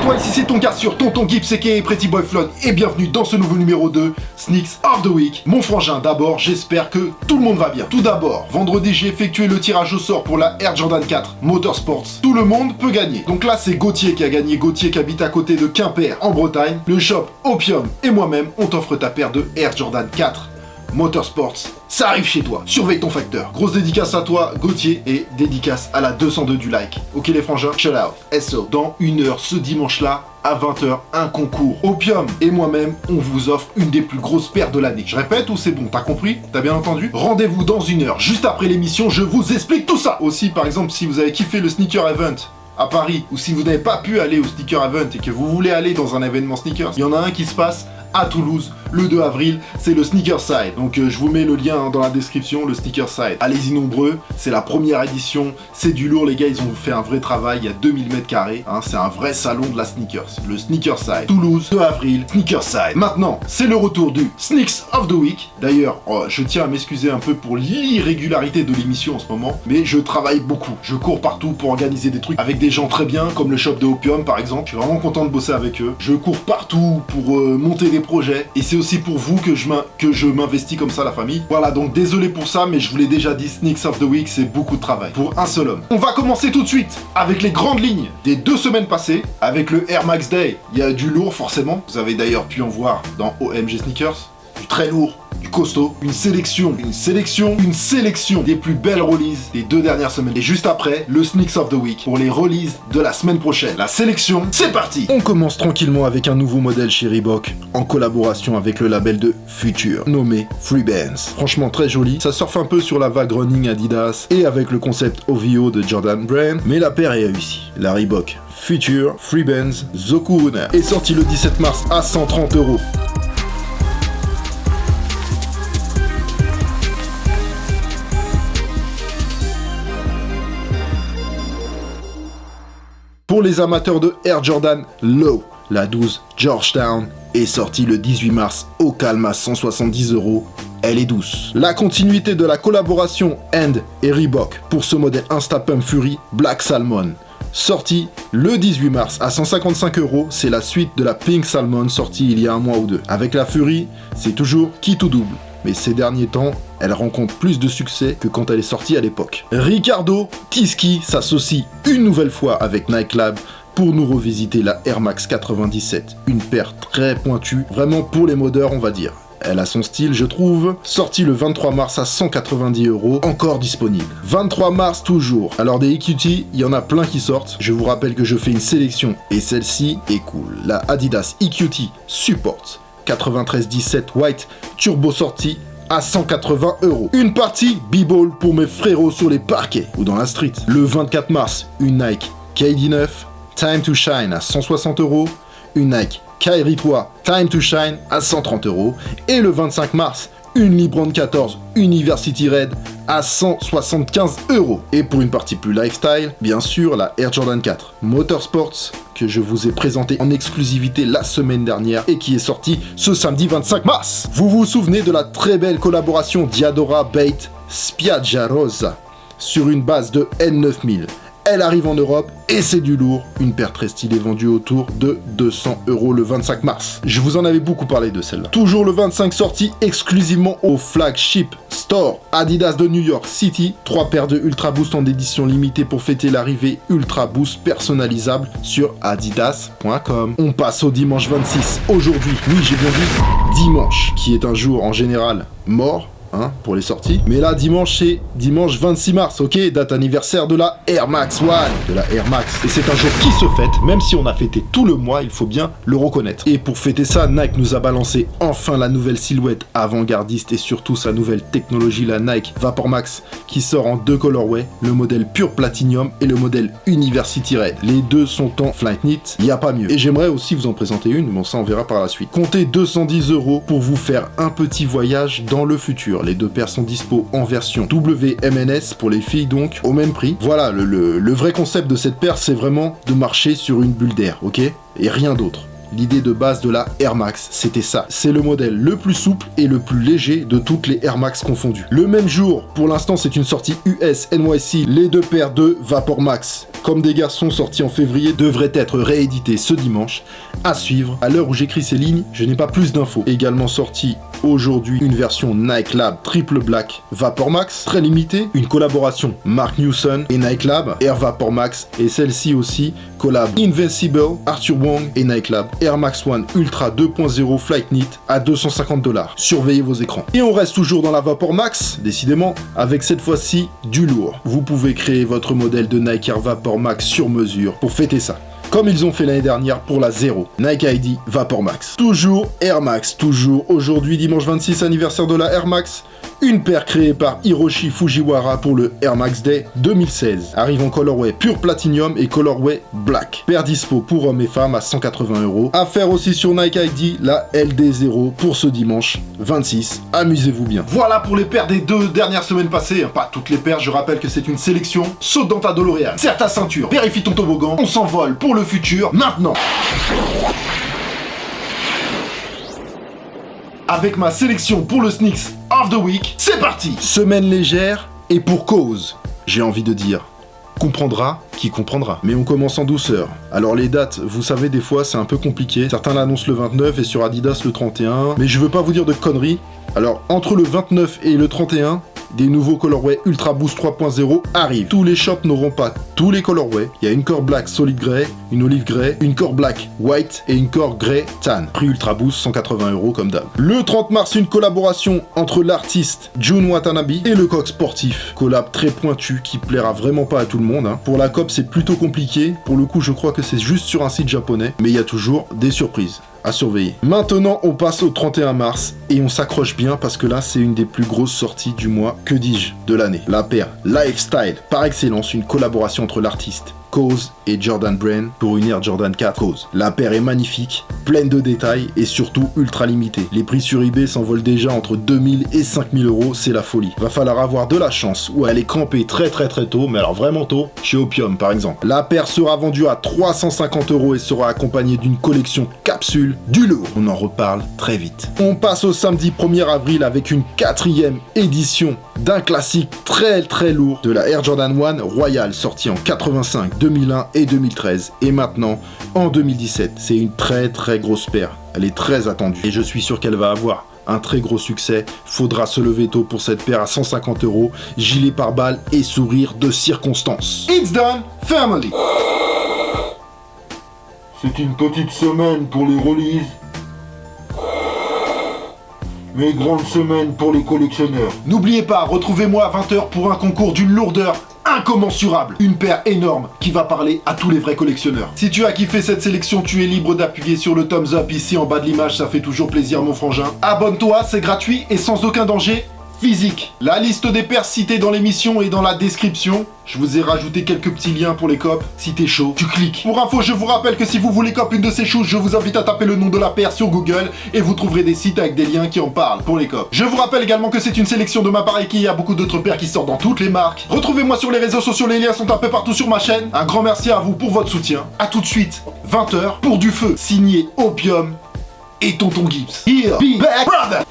toi, ici c'est ton gars sur Tonton Gibbs aka Pretty Boy Flood et bienvenue dans ce nouveau numéro de Sneaks of the Week. Mon frangin, d'abord, j'espère que tout le monde va bien. Tout d'abord, vendredi j'ai effectué le tirage au sort pour la Air Jordan 4 Motorsports. Tout le monde peut gagner. Donc là c'est Gauthier qui a gagné, Gauthier qui habite à côté de Quimper en Bretagne. Le shop Opium et moi-même, on t'offre ta paire de Air Jordan 4 Motorsports. Ça arrive chez toi, surveille ton facteur. Grosse dédicace à toi, Gauthier, et dédicace à la 202 du like. Ok les frangins, shout out, SO. Dans 1 heure, ce dimanche-là, à 20h, un concours. Opium et moi-même, on vous offre une des plus grosses paires de l'année. Je répète ou c'est bon, t'as compris? T'as bien entendu? Rendez-vous dans 1 heure, juste après l'émission, je vous explique tout ça. Aussi, par exemple, si vous avez kiffé le sneaker event à Paris, ou si vous n'avez pas pu aller au sneaker event et que vous voulez aller dans un événement sneakers, il y en a un qui se passe à Toulouse, le 2 avril, c'est le Sneaker Side. Donc je vous mets le lien dans la description, le Sneaker Side. Allez-y nombreux, c'est la première édition, c'est du lourd les gars, ils ont fait un vrai travail, il y a 2000 m², hein, c'est un vrai salon de la sneakers. Le Sneaker Side, Toulouse, 2 avril, Sneaker Side. Maintenant, c'est le retour du Sneaks of the Week. D'ailleurs, je tiens à m'excuser un peu pour l'irrégularité de l'émission en ce moment, mais je travaille beaucoup. Je cours partout pour organiser des trucs avec des gens très bien, comme le shop de Opium par exemple. Je suis vraiment content de bosser avec eux. Je cours partout pour monter des projets, et c'est aussi pour vous que je m'investis comme ça, la famille. Voilà, donc désolé pour ça, mais je vous l'ai déjà dit, Sneaks of the Week, c'est beaucoup de travail pour un seul homme. On va commencer tout de suite avec les grandes lignes des 2 semaines passées, avec le Air Max Day. Il y a du lourd forcément, vous avez d'ailleurs pu en voir dans OMG Sneakers, du très lourd, du costaud, une sélection des plus belles releases des 2 dernières semaines. Et juste après, le Sneaks of the Week pour les releases de la semaine prochaine. La sélection, c'est parti! On commence tranquillement avec un nouveau modèle chez Reebok, en collaboration avec le label de Future, nommé Freebands. Franchement très joli, ça surfe un peu sur la vague running Adidas, et avec le concept OVO de Jordan Brand, mais la paire est réussie. La Reebok Future Freebands Zokun est sortie le 17 mars à 130 €. Pour les amateurs de Air Jordan Low, la 12 Georgetown est sortie le 18 mars au calme à 170 €. Elle est douce. La continuité de la collaboration End et Reebok pour ce modèle Instapump Fury Black Salmon. Sortie le 18 mars à 155 €, c'est la suite de la Pink Salmon sortie il y a 1 mois ou 2. Avec la Fury, c'est toujours qui tout double. Mais ces derniers temps, elle rencontre plus de succès que quand elle est sortie à l'époque. Ricardo Tisci s'associe une nouvelle fois avec Nike Lab pour nous revisiter la Air Max 97. Une paire très pointue, vraiment pour les modeurs on va dire. Elle a son style, je trouve. Sortie le 23 mars à 190 €, encore disponible. 23 mars toujours. Alors des EQT, il y en a plein qui sortent. Je vous rappelle que je fais une sélection et celle-ci est cool. La Adidas EQT Support 93-17 White Turbo sortie à 180 €. Une partie B-Ball pour mes frérots sur les parquets ou dans la street. Le 24 mars, une Nike KD9 Time to Shine à 160 €. Une Nike Kyrie 3 Time to Shine à 130 €. Et le 25 mars, une Libron 14 University Red à 175 €. Et pour une partie plus lifestyle, bien sûr, la Air Jordan 4 Motorsports que je vous ai présenté en exclusivité la semaine dernière et qui est sortie ce samedi 25 mars. Vous vous souvenez de la très belle collaboration Diadora Bait Spiaggia Rosa sur une base de N9000. Elle arrive en Europe et c'est du lourd. Une paire très stylée vendue autour de 200 € le 25 mars. Je vous en avais beaucoup parlé de celle-là. Toujours le 25 sortie exclusivement au flagship store Adidas de New York City. 3 paires de Ultra Boost en édition limitée pour fêter l'arrivée Ultra Boost personnalisable sur adidas.com. On passe au dimanche 26. Aujourd'hui, oui j'ai bien dit dimanche, qui est un jour en général mort. Hein, pour les sorties. Mais là, dimanche, c'est dimanche 26 mars, ok? Date anniversaire de la Air Max One, de la Air Max. Et c'est un jour qui se fête, même si on a fêté tout le mois, il faut bien le reconnaître. Et pour fêter ça, Nike nous a balancé enfin la nouvelle silhouette avant-gardiste et surtout sa nouvelle technologie, la Nike Vapor Max, qui sort en 2 colorways, le modèle Pure Platinum et le modèle University Red. Les 2 sont en Flight Knit, il n'y a pas mieux. Et j'aimerais aussi vous en présenter une, bon ça on verra par la suite. Comptez 210 € pour vous faire un petit voyage dans le futur. Les 2 paires sont dispo en version WMNS pour les filles donc, au même prix. Voilà, le vrai concept de cette paire, c'est vraiment de marcher sur une bulle d'air, ok? Et rien d'autre. L'idée de base de la Air Max, c'était ça. C'est le modèle le plus souple et le plus léger de toutes les Air Max confondues. Le même jour, pour l'instant c'est une sortie US NYC, les deux paires de Vapor Max Comme des garçons sortis en février devraient être réédités ce dimanche. À suivre. À l'heure où j'écris ces lignes, je n'ai pas plus d'infos. Également sorti aujourd'hui une version Nike Lab Triple Black Vapor Max, très limitée. Une collaboration Mark Newson et Nike Lab Air Vapor Max, et celle-ci aussi collab Invincible, Arthur Wong et Nike Lab Air Max One Ultra 2.0 Flight Knit à $250. Surveillez vos écrans. Et on reste toujours dans la Vapor Max, décidément, avec cette fois-ci du lourd. Vous pouvez créer votre modèle de Nike Air Vapor Max sur mesure pour fêter ça. Comme ils ont fait l'année dernière pour la 0, Nike ID Vapor Max. Toujours Air Max, toujours aujourd'hui dimanche 26 anniversaire de la Air Max, une paire créée par Hiroshi Fujiwara pour le Air Max Day 2016. Arrive en colorway pur platinum et colorway black. Paire dispo pour hommes et femmes à 180€. À faire aussi sur Nike ID, la LD0 pour ce dimanche 26. Amusez-vous bien. Voilà pour les paires des 2 dernières semaines passées. Pas toutes les paires, je rappelle que c'est une sélection. Saute dans ta DeLorean, serre ta ceinture, vérifie ton toboggan, on s'envole pour le futur, maintenant. Avec ma sélection pour le Sneaks of the Week, c'est parti. Semaine légère et pour cause, j'ai envie de dire. Comprendra qui comprendra. Mais on commence en douceur. Alors les dates, vous savez, des fois c'est un peu compliqué. Certains l'annoncent le 29 et sur Adidas le 31. Mais je veux pas vous dire de conneries. Alors entre le 29 et le 31, des nouveaux colorways Ultra Boost 3.0 arrivent. Tous les shops n'auront pas tous les colorways. Il y a une core black solid grey, une olive grey, une core black white et une core grey tan. Prix Ultra Boost 180€ comme d'hab. Le 30 mars, une collaboration entre l'artiste Jun Watanabe et le coq sportif. Collab très pointu qui plaira vraiment pas à tout le monde. Pour la COP, c'est plutôt compliqué. Pour le coup, je crois que c'est juste sur un site japonais. Mais il y a toujours des surprises à surveiller. Maintenant, on passe au 31 mars et on s'accroche bien parce que là, c'est une des plus grosses sorties du mois, que dis-je, de l'année. La paire Lifestyle, par excellence, une collaboration entre l'artiste Cause et Jordan Brand pour une Air Jordan 4 Cause. La paire est magnifique, pleine de détails et surtout ultra limitée. Les prix sur eBay s'envolent déjà entre 2000 et 5000€, c'est la folie. Va falloir avoir de la chance ou aller camper très tôt, mais alors vraiment tôt, chez Opium par exemple. La paire sera vendue à 350€ et sera accompagnée d'une collection capsule du lourd. On en reparle très vite. On passe au samedi 1er avril avec une 4e édition d'un classique très lourd de la Air Jordan 1 Royal sortie en 85, 2001 et 2013 et maintenant en 2017. C'est une très grosse paire. Elle est très attendue et je suis sûr qu'elle va avoir un très gros succès. Faudra se lever tôt pour cette paire à 150€, gilet pare-balles et sourire de circonstance. It's done, family. C'est une petite semaine pour les releases, mais grande semaine pour les collectionneurs. N'oubliez pas, retrouvez-moi à 20h pour un concours d'une lourdeur incommensurable. Une paire énorme qui va parler à tous les vrais collectionneurs. Si tu as kiffé cette sélection, tu es libre d'appuyer sur le thumbs up ici en bas de l'image, ça fait toujours plaisir mon frangin. Abonne-toi, c'est gratuit et sans aucun danger physique. La liste des paires citées dans l'émission est dans la description. Je vous ai rajouté quelques petits liens pour les copes. Si t'es chaud, tu cliques. Pour info, je vous rappelle que si vous voulez cop une de ces choses, je vous invite à taper le nom de la paire sur Google et vous trouverez des sites avec des liens qui en parlent pour les copes. Je vous rappelle également que c'est une sélection de ma part et qu'il y a beaucoup d'autres paires qui sortent dans toutes les marques. Retrouvez-moi sur les réseaux sociaux, les liens sont un peu partout sur ma chaîne. Un grand merci à vous pour votre soutien. A tout de suite, 20h pour du feu, signé Opium et Tonton Gibbs. Here, be back, brother.